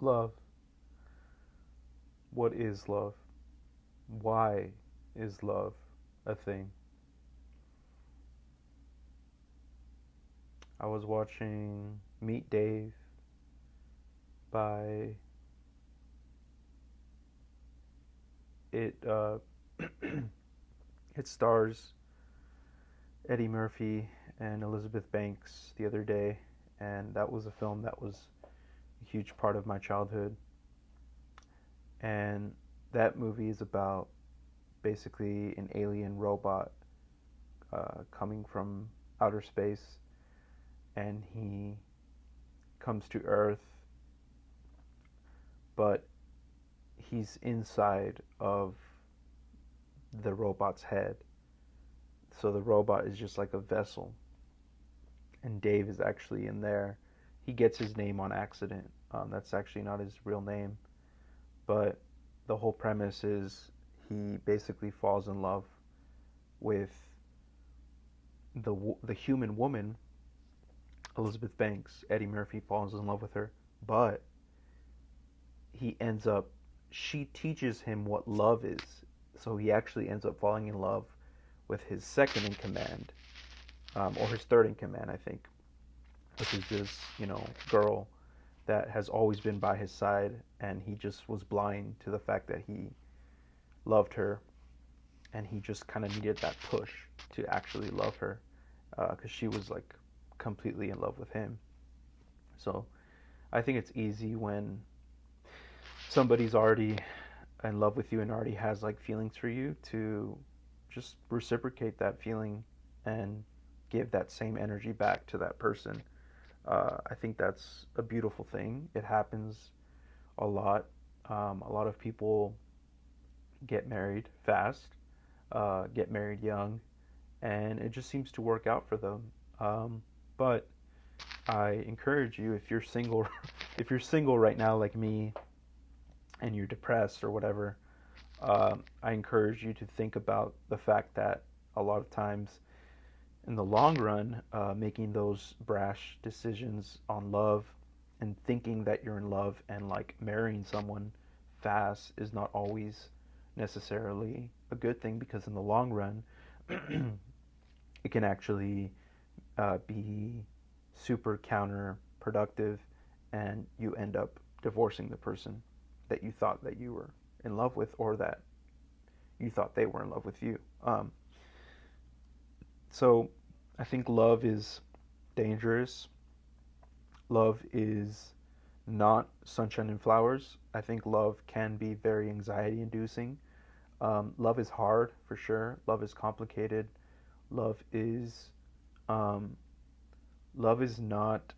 Love. What is love? Why is love a thing? I was watching Meet Dave by it. It stars Eddie Murphy and Elizabeth Banks the other day, and that was a film that was a huge part of my childhood. And that movie is about basically an alien robot coming from outer space, and he comes to Earth, but he's inside of the robot's head. So the robot is just like a vessel, and Dave is actually in there. He gets his name on accident. That's actually not his real name, but the whole premise is he basically falls in love with the human woman, Elizabeth Banks. Eddie Murphy falls in love with her, but he ends up she teaches him what love is. So he actually ends up falling in love with his second in command, or his third in command, I think, which is this, girl that has always been by his side, and he just was blind to the fact that he loved her, and he just kind of needed that push to actually love her, because she was like completely in love with him. So I think it's easy when somebody's already in love with you and already has like feelings for you to just reciprocate that feeling and give that same energy back to that person. I think that's a beautiful thing. It happens a lot. A lot of people get married fast, get married young, and it just seems to work out for them. But I encourage you, if you're single, if you're single right now like me, and you're depressed or whatever, I encourage you to think about the fact that a lot of times in the long run, making those brash decisions on love and thinking that you're in love and like marrying someone fast is not always necessarily a good thing, because in the long run, it can actually be super counterproductive, and you end up divorcing the person that you thought that you were in love with, or that you thought they were in love with you. So I think love is dangerous. Love is not sunshine and flowers. I think love can be very anxiety inducing. Love is hard for sure. Love is complicated. Love is um, love is not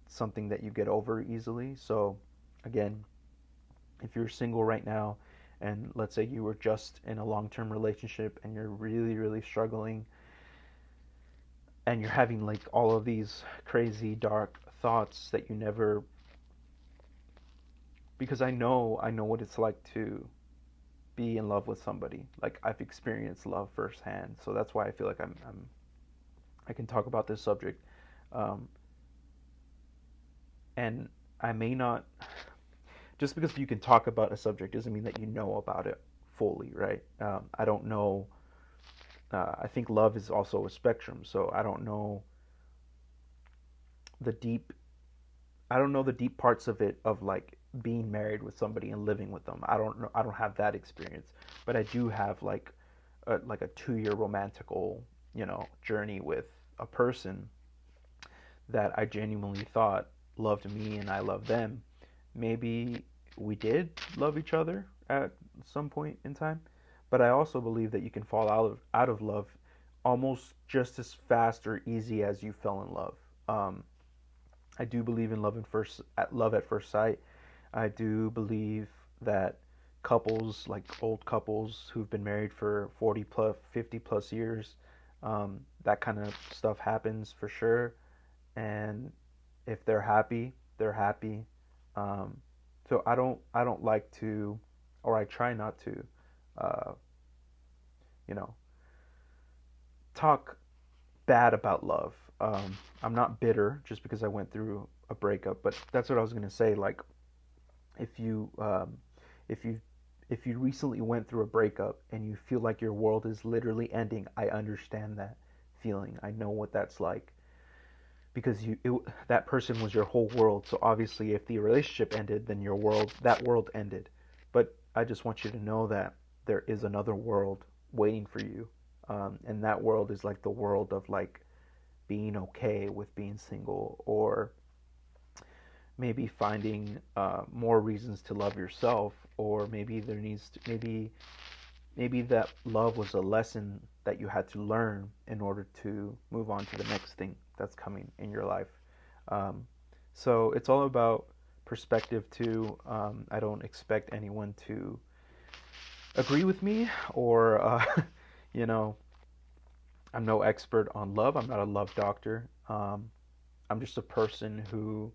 something that you get over easily. So again, if you're single right now, and let's say you were just in a long-term relationship and you're really, really struggling, and you're having like all of these crazy dark thoughts that you never, because I know what it's like to be in love with somebody. Like I've experienced love firsthand. So that's why I feel like I can talk about this subject. Um, and I may not, just because you can talk about a subject doesn't mean that you know about it fully, right? I don't know. I think love is also a spectrum, so the deep. I don't know the deep parts of it, of like being married with somebody and living with them. I don't know. I don't have that experience, but I do have like a 2 year romantical, journey with a person that I genuinely thought loved me and I loved them. Maybe we did love each other at some point in time, but I also believe that you can fall out of love almost just as fast or easy as you fell in love. I do believe in love at first sight. I do believe that couples, like old couples who've been married for 40 plus 50 plus years, that kind of stuff happens for sure. And if they're happy, they're happy. Um, so I don't like to, or I try not to, uh, you know, talk bad about love. I'm not bitter just because I went through a breakup, but that's what I was gonna say. Like, If you if you if you recently went through a breakup and you feel like your world is literally ending, I understand that feeling. I know what that's like because that person was your whole world. So obviously, if the relationship ended, then that world ended. But I just want you to know that there is another world waiting for you, and that world is like the world of like being okay with being single, or maybe finding more reasons to love yourself, or maybe there needs to maybe that love was a lesson that you had to learn in order to move on to the next thing that's coming in your life. Um, so it's all about perspective too. I don't expect anyone to agree with me, or you know, I'm no expert on love. I'm not a love doctor. I'm just a person who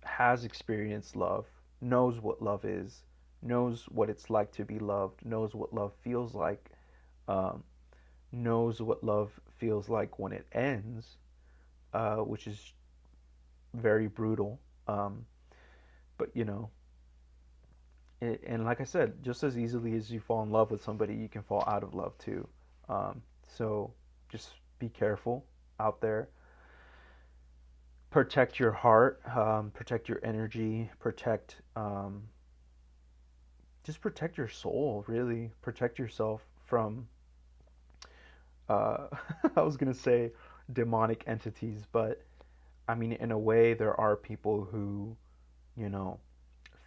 has experienced love, knows what love is, knows what it's like to be loved, knows what love feels like, um, knows what love feels like when it ends, which is very brutal. Um, but and like I said, just as easily as you fall in love with somebody, you can fall out of love too. So just be careful out there. Protect your heart, protect your energy, just protect your soul, really. Protect yourself from, uh, I was going to say demonic entities, but I mean, in a way, there are people who, you know,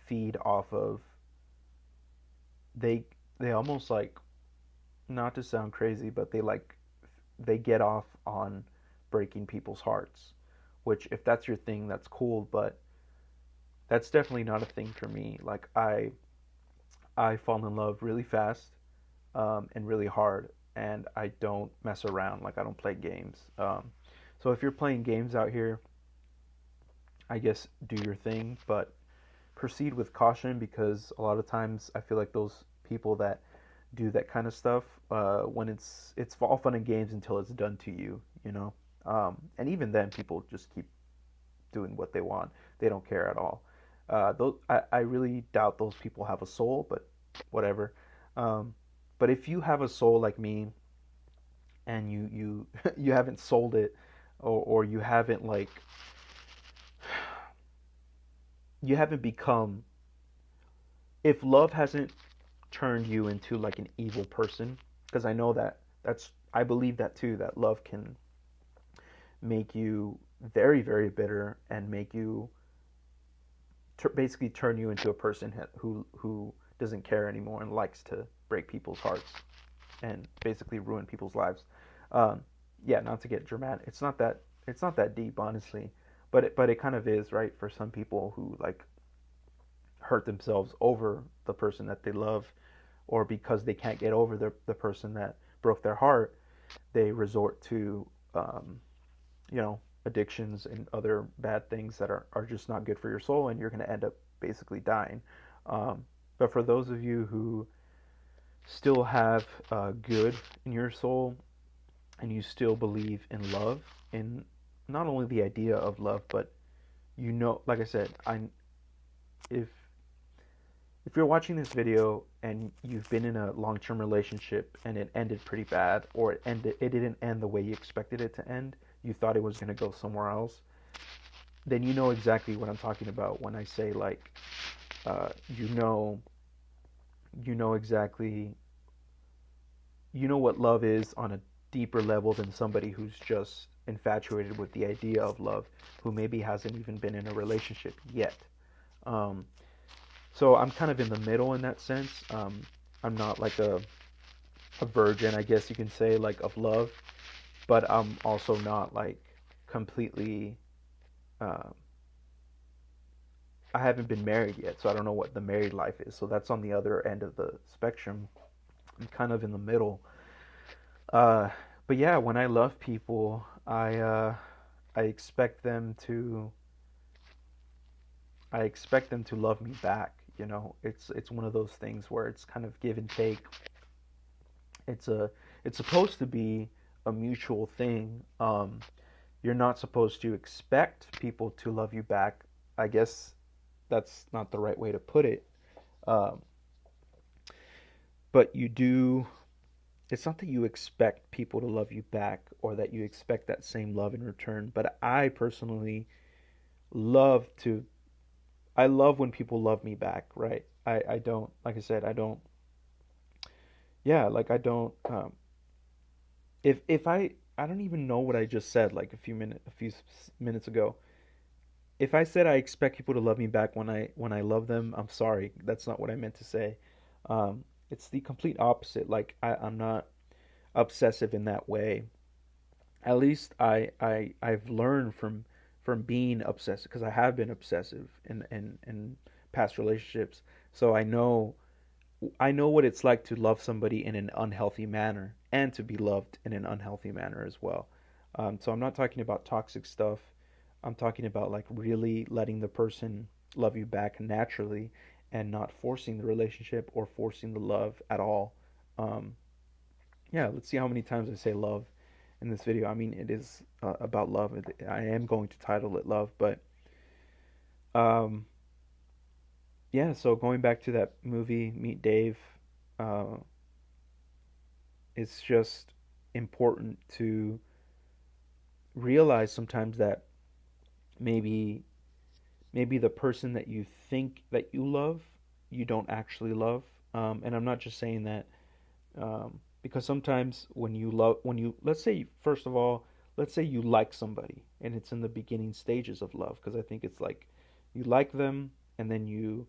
feed off of, they, they almost like, not to sound crazy, but they get off on breaking people's hearts, which if that's your thing, that's cool, but that's definitely not a thing for me. Like, I fall in love really fast, and really hard, and I don't mess around. Like I don't play games. So if you're playing games out here, I guess do your thing, but proceed with caution because a lot of times I feel like those people that do that kind of stuff, when it's all fun and games until it's done to you, you know. And even then, people just keep doing what they want. They don't care at all. I really doubt those people have a soul, but whatever. Um, but if you have a soul like me and you you haven't sold it, or you haven't like you haven't become, if love hasn't turned you into like an evil person, because I know that I believe that too, that love can make you very very bitter and make you basically turn you into a person who doesn't care anymore and likes to break people's hearts and basically ruin people's lives. Um, yeah, not to get dramatic. It's not that deep, honestly, but it kind of is, right? For some people who like hurt themselves over the person that they love, or because they can't get over the person that broke their heart, they resort to you know, addictions and other bad things that are just not good for your soul, and you're going to end up basically dying. But for those of you who still have good in your soul, and you still believe in love, in not only the idea of love, but like I said, if if you're watching this video and you've been in a long-term relationship and it ended pretty bad, or it didn't end the way you expected it to end, you thought it was going to go somewhere else, then you know exactly what I'm talking about when I say like, uh, you know, you know exactly, you know what love is on a deeper level than somebody who's just infatuated with the idea of love, who maybe hasn't even been in a relationship yet. Um, so I'm kind of in the middle in that sense. I'm not like a virgin, I guess you can say, like of love, but I'm also not like completely. Uh, I haven't been married yet, so I don't know what the married life is. So that's on the other end of the spectrum. I'm kind of in the middle. Uh, but yeah, when I love people, I expect them to I expect them to love me back. You know, it's one of those things where it's kind of give and take. It's a it's supposed to be a mutual thing. You're not supposed to expect people to love you back. I guess that's not the right way to put it. Um, but you do. It's not that you expect people to love you back or that you expect that same love in return. But I personally love to. I love when people love me back. Right. I don't. Like I said, I don't. Yeah. Like I don't. If I don't even know what I just said like a few minutes ago. If I said I expect people to love me back when I love them, I'm sorry. That's not what I meant to say. It's the complete opposite. Like I'm not obsessive in that way. At least I've learned from being obsessive because I have been obsessive in past relationships. So I know what it's like to love somebody in an unhealthy manner and to be loved in an unhealthy manner as well. So I'm not talking about toxic stuff. I'm talking about like really letting the person love you back naturally and not forcing the relationship or forcing the love at all. Um, yeah, let's see how many times I say love in this video. I mean, it is about love. I am going to title it love, but um, yeah. So going back to that movie, Meet Dave, uh, it's just important to realize sometimes that maybe the person that you think that you love, you don't actually love. And I'm not just saying that because sometimes when you, let's say, first of all, let's say you like somebody and it's in the beginning stages of love, because I think it's like you like them and then you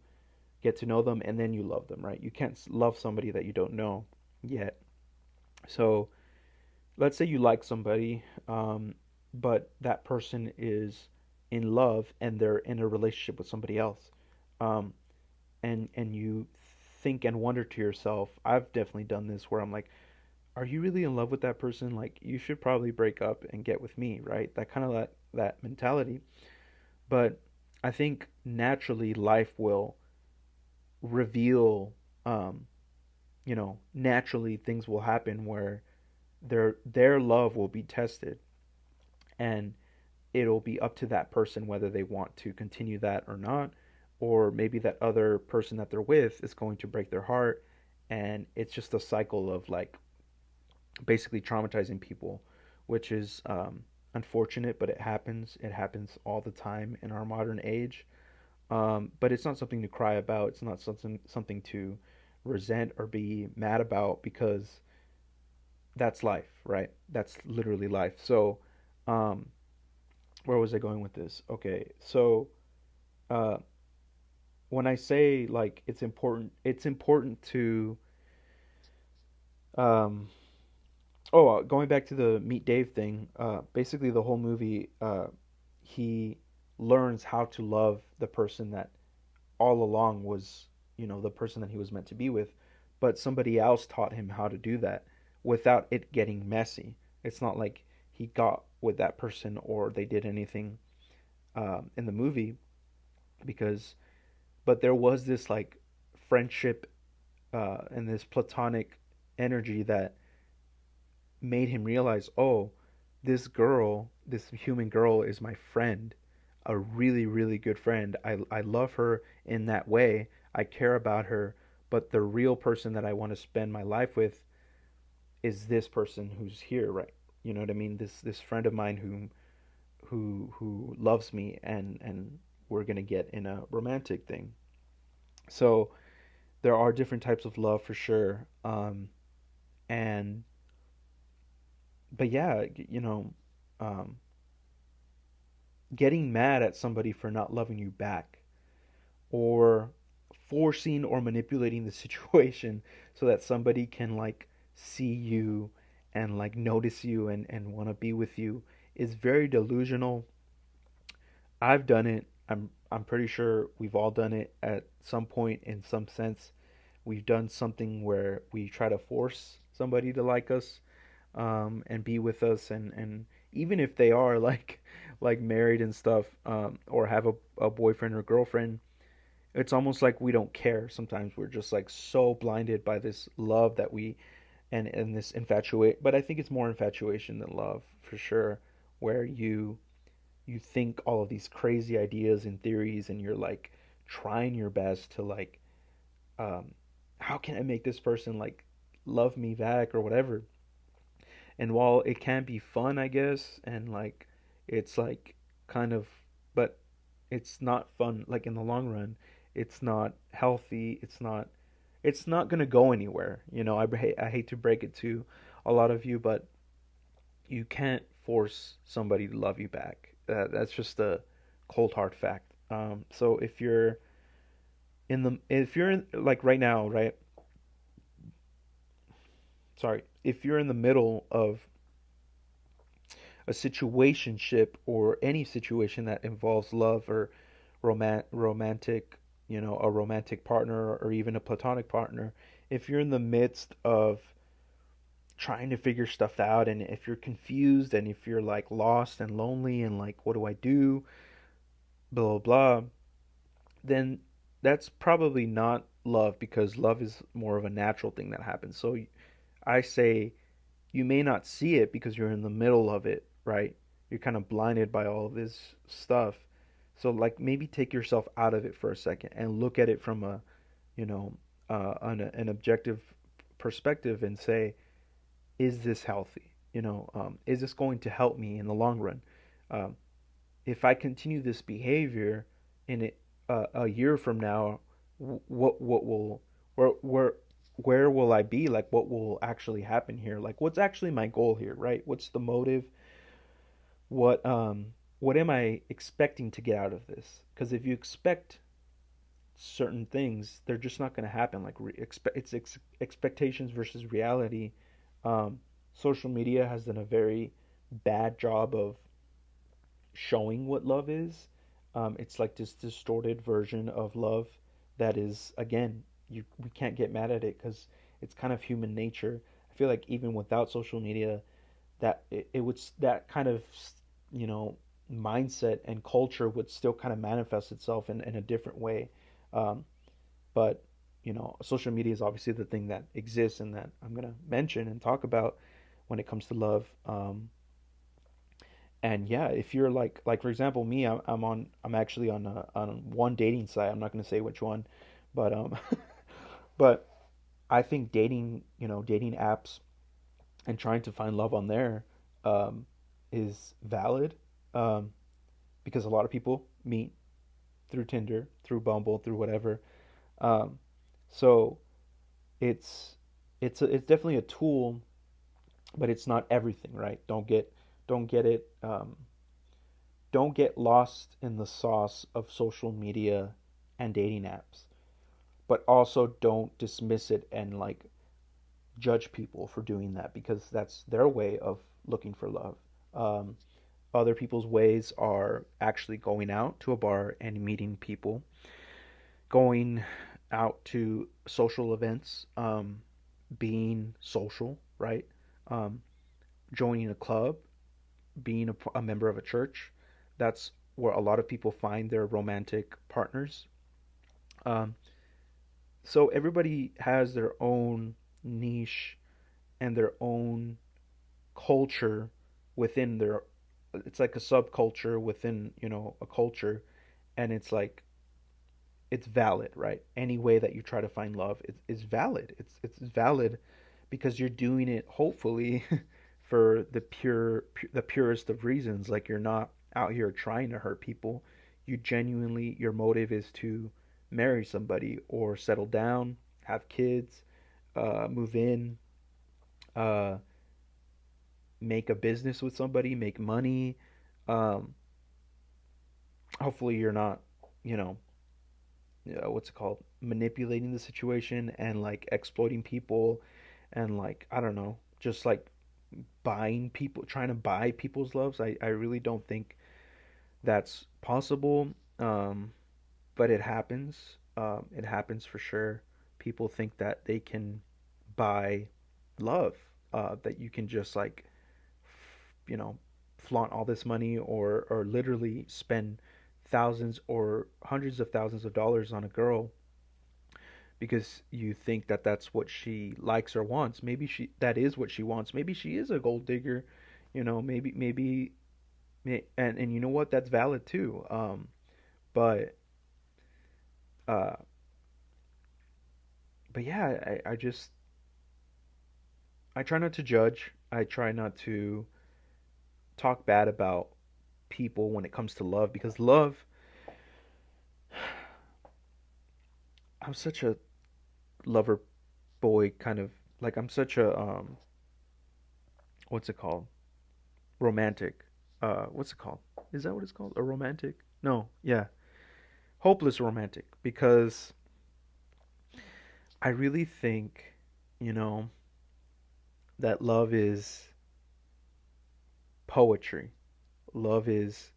get to know them and then you love them, right? You can't love somebody that you don't know yet. So let's say you like somebody, but that person is in love and they're in a relationship with somebody else. Um, and you think and wonder to yourself, I've definitely done this where I'm like, are you really in love with that person? Like, you should probably break up and get with me, right? That kind of that mentality. But I think naturally life will reveal, um, naturally things will happen where their love will be tested, and it'll be up to that person whether they want to continue that or not, or maybe that other person that they're with is going to break their heart, and it's just a cycle of like basically traumatizing people, which is unfortunate, but it happens. It happens all the time in our modern age. But it's not something to cry about. It's not something to resent or be mad about, because that's life, right? That's literally life. So, um, where was I going with this? Okay, so uh, when I say like it's important to um, going back to the Meet Dave thing, basically the whole movie, he learns how to love the person that all along was, the person that he was meant to be with, but somebody else taught him how to do that without it getting messy. It's not like he got with that person or they did anything in the movie, because, but there was this like friendship and this platonic energy that made him realize, oh, this girl, this human girl, is my friend, a really, really good friend. I love her in that way. I care about her, but the real person that I want to spend my life with is this person who's here, right? You know what I mean? This friend of mine who loves me, and we're gonna get in a romantic thing. So there are different types of love for sure. And but yeah, um, getting mad at somebody for not loving you back, or forcing or manipulating the situation so that somebody can like see you and like notice you and want to be with you, is very delusional. I've done it. I'm pretty sure we've all done it at some point in some sense. We've done something where we try to force somebody to like us, and be with us, and even if they are like married and stuff, or have a boyfriend or girlfriend, it's almost like we don't care. Sometimes we're just like so blinded by this love that we and this infatuate. But I think it's more infatuation than love for sure, where you think all of these crazy ideas and theories, and you're like trying your best to like, um, how can I make this person like love me back or whatever. And while it can be fun, I guess, and like it's like kind of, but it's not fun like in the long run. It's not healthy. It's not going to go anywhere. I hate to break it to a lot of you, but you can't force somebody to love you back. That's just a cold hard fact. So if you're in, like right now, right? Sorry, if you're in the middle of a situationship or any situation that involves love or romantic, a romantic partner or even a platonic partner, if you're in the midst of trying to figure stuff out, and if you're confused and if you're like lost and lonely and like what do I do, blah blah blah, then that's probably not love, because love is more of a natural thing that happens. So I say you may not see it because you're in the middle of it, right? You're kind of blinded by all of this stuff. So like maybe take yourself out of it for a second and look at it from a, you know, an objective perspective and say, is this healthy? Is this going to help me in the long run? Um, if I continue this behavior in it, a year from now, what will where will I be? Like, what will actually happen here? Like, what's actually my goal here, right? What's the motive? What am I expecting to get out of this? Because if you expect certain things, they're just not going to happen. Like, expectations versus reality. Um, Social media has done a very bad job of showing what love is. It's like this distorted version of love that is, again, we can't get mad at it because it's kind of human nature. I feel like even without social media, that it would that kind of you know mindset and culture would still kind of manifest itself in a different way. Um, but social media is obviously the thing that exists and that I'm gonna mention and talk about when it comes to love. And yeah, if you're like for example, me, I'm actually on one dating site. I'm not going to say which one, but but I think dating apps and trying to find love on there um, is valid, um, because a lot of people meet through Tinder, through Bumble, through whatever. Um, so it's it's definitely a tool, but it's not everything, right? Don't get lost in the sauce of social media and dating apps, but also don't dismiss it and like judge people for doing that, because that's their way of looking for love. Um, Other people's ways are actually going out to a bar and meeting people, going out to social events, being social, right? Um, Joining a club, being a member of a church. That's where a lot of people find their romantic partners. Um, so everybody has their own niche and their own culture within their. It's like a subculture within a culture, and it's like it's valid, right? Any way that you try to find love is valid. It's valid because you're doing it hopefully for the purest of reasons. Like, you're not out here trying to hurt people. You genuinely, your motive is to marry somebody or settle down, have kids, move in, uh, make a business with somebody, make money. Um, Hopefully you're not, you know, what's it called, manipulating the situation and like exploiting people, and like I don't know, just like buying people, trying to buy people's loves. I really don't think that's possible. Um, but it happens. It happens for sure. People think that they can buy love. That you can just like, you know, flaunt all this money, or literally spend thousands or hundreds of thousands of dollars on a girl because you think that that's what she likes or wants. Maybe that is what she wants. Maybe she is a gold digger. Maybe and you know what? That's valid too. But Uh, but yeah, I try not to judge. I try not to talk bad about people when it comes to love because love, I'm such a lover boy kind of, like I'm such a what's it called? Romantic. What's it called? Is that what it's called? A romantic? No, yeah. Hopeless romantic because I really think, you know, that love is poetry. Love is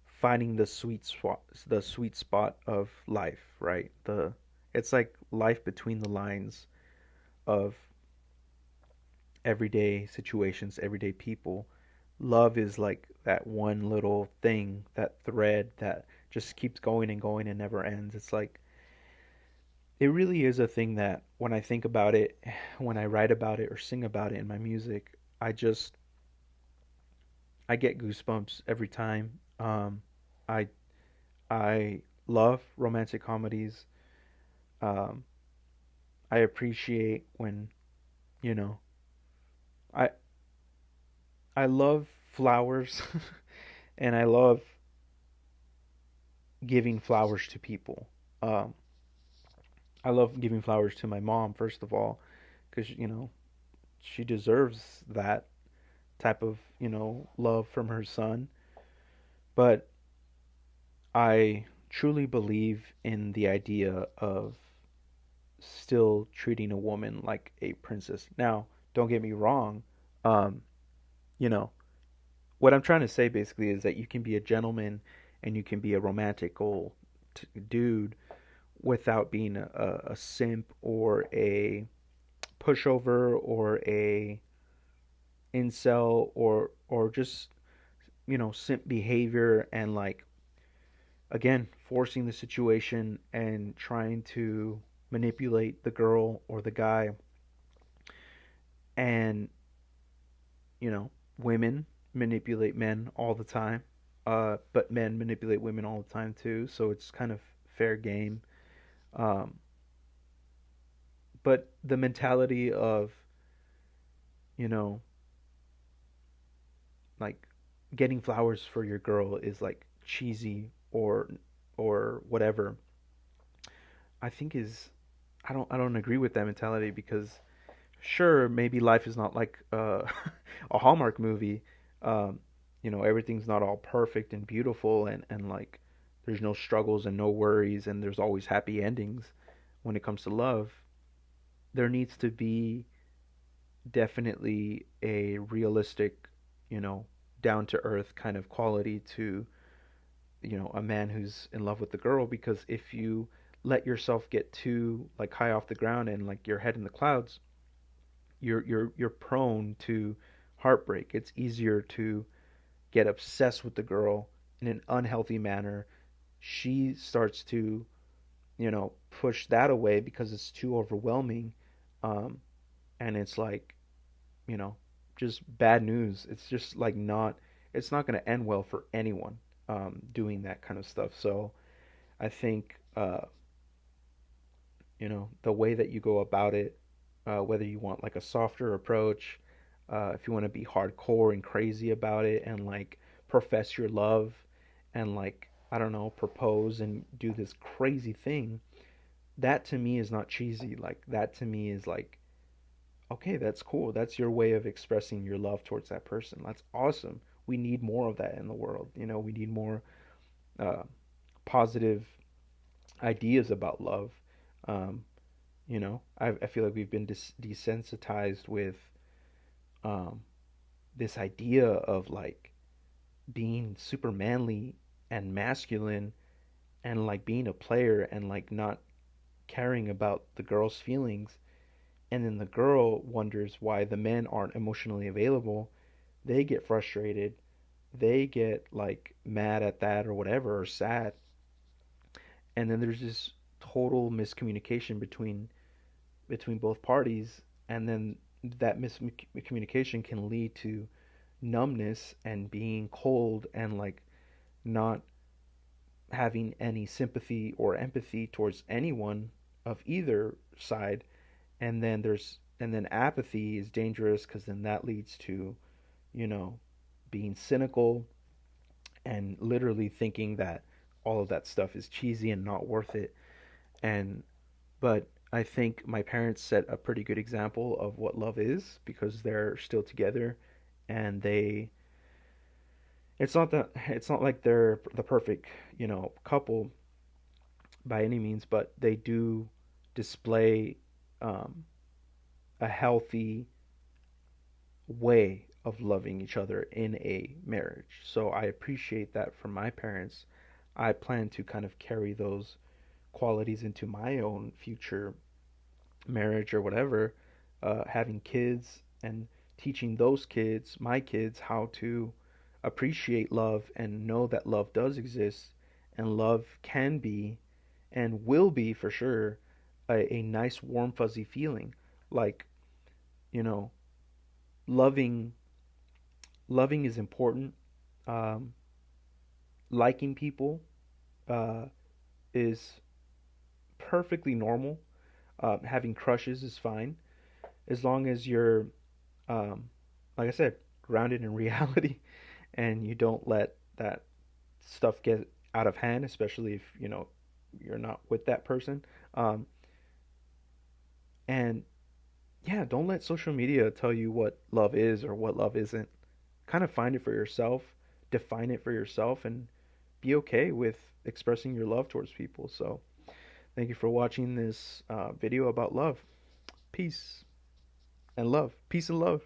finding the sweet spot of life, right? The It's like life between the lines of everyday situations, everyday people. Love is like that one little thing, that thread that just keeps going and going and never ends. It's like it really is a thing that when I think about it, when I write about it or sing about it in my music, I get goosebumps every time. I I love romantic comedies. Um, I appreciate when, you know, I I love flowers and I love giving flowers to people. Um, I love giving flowers to my mom first of all because she deserves that type of love from her son. But I truly believe in the idea of still treating a woman like a princess. Now, don't get me wrong. Um, you know, what I'm trying to say basically is that you can be a gentleman and you can be a romantical dude without being a simp or a pushover or a incel or just simp behavior and like again forcing the situation and trying to manipulate the girl or the guy and women manipulate men all the time, but men manipulate women all the time too, so it's kind of fair game. Um, but the mentality of, you know, like getting flowers for your girl is like cheesy or whatever. I think is I don't agree with that mentality because sure maybe life is not like a Hallmark movie. Um, everything's not all perfect and beautiful and like there's no struggles and no worries and there's always happy endings when it comes to love. There needs to be definitely a realistic, you know, down to earth kind of quality to, a man who's in love with the girl because if you let yourself get too like high off the ground and like your head in the clouds, you're prone to heartbreak. It's easier to get obsessed with the girl in an unhealthy manner. She starts to, push that away because it's too overwhelming. Um, and it's like, you know, just bad news. It's just like it's not going to end well for anyone doing that kind of stuff. So I think, the way that you go about it, whether you want like a softer approach, if you want to be hardcore and crazy about it and like profess your love and like, I don't know, propose and do this crazy thing, that to me is not cheesy. Like, that to me is like, okay, that's cool. That's your way of expressing your love towards that person. That's awesome. We need more of that in the world. We need more uh, positive ideas about love. Um, I feel like we've been desensitized with um, this idea of like being super manly and masculine and like being a player and like not caring about the girl's feelings. And then the girl wonders why the men aren't emotionally available. They get frustrated. They get like mad at that or whatever or sad. And then there's this total miscommunication between both parties, and then that miscommunication can lead to numbness and being cold and like not having any sympathy or empathy towards anyone of either side. And then apathy is dangerous because then that leads to, you know, being cynical and literally thinking that all of that stuff is cheesy and not worth it. And but I think my parents set a pretty good example of what love is because they're still together, and they it's not like they're the perfect, couple by any means, but they do display um, a healthy way of loving each other in a marriage. So I appreciate that from my parents. I plan to kind of carry those qualities into my own future marriage or whatever, having kids and teaching those kids, my kids, how to appreciate love and know that love does exist and love can be and will be for sure a nice warm fuzzy feeling, like, you know loving loving is important. um, Liking people uh, is perfectly normal. Having crushes is fine as long as you're, um, like I said, grounded in reality and you don't let that stuff get out of hand, especially if you're not with that person. Um, and yeah, don't let social media tell you what love is or what love isn't. Kind of find it for yourself, define it for yourself, and be okay with expressing your love towards people. So, thank you for watching this video about love. Peace and love. Peace and love.